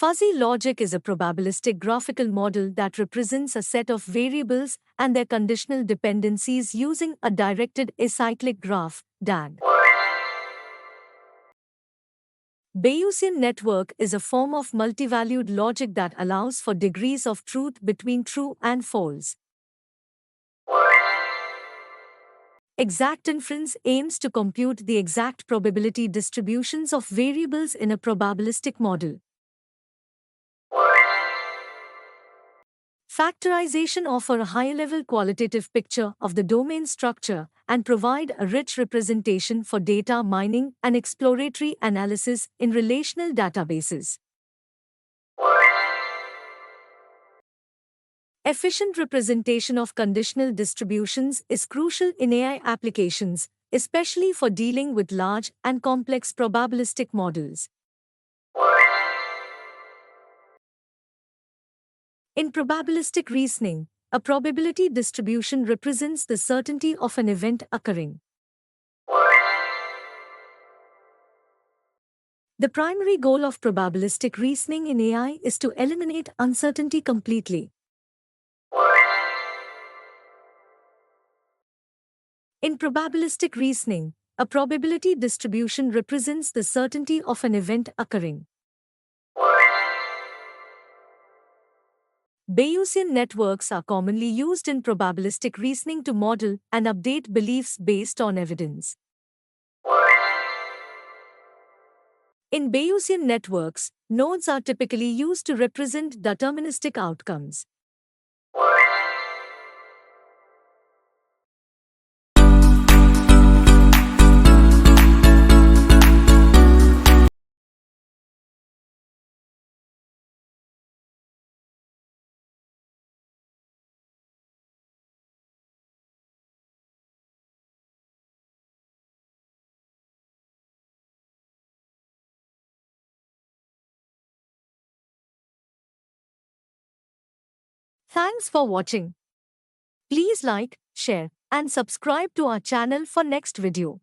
Fuzzy logic is a probabilistic graphical model that represents a set of variables and their conditional dependencies using a directed acyclic graph, DAG. Bayesian network is a form of multivalued logic that allows for degrees of truth between true and false. Exact inference aims to compute the exact probability distributions of variables in a probabilistic model. Factorization offers a high-level qualitative picture of the domain structure and provide a rich representation for data mining and exploratory analysis in relational databases. Efficient representation of conditional distributions is crucial in AI applications, especially for dealing with large and complex probabilistic models. In probabilistic reasoning, a probability distribution represents the certainty of an event occurring. The primary goal of probabilistic reasoning in AI is to eliminate uncertainty completely. In probabilistic reasoning, a probability distribution represents the certainty of an event occurring. Bayesian networks are commonly used in probabilistic reasoning to model and update beliefs based on evidence. In Bayesian networks, nodes are typically used to represent deterministic outcomes. Thanks for watching. Please like, share, and subscribe to our channel for next video.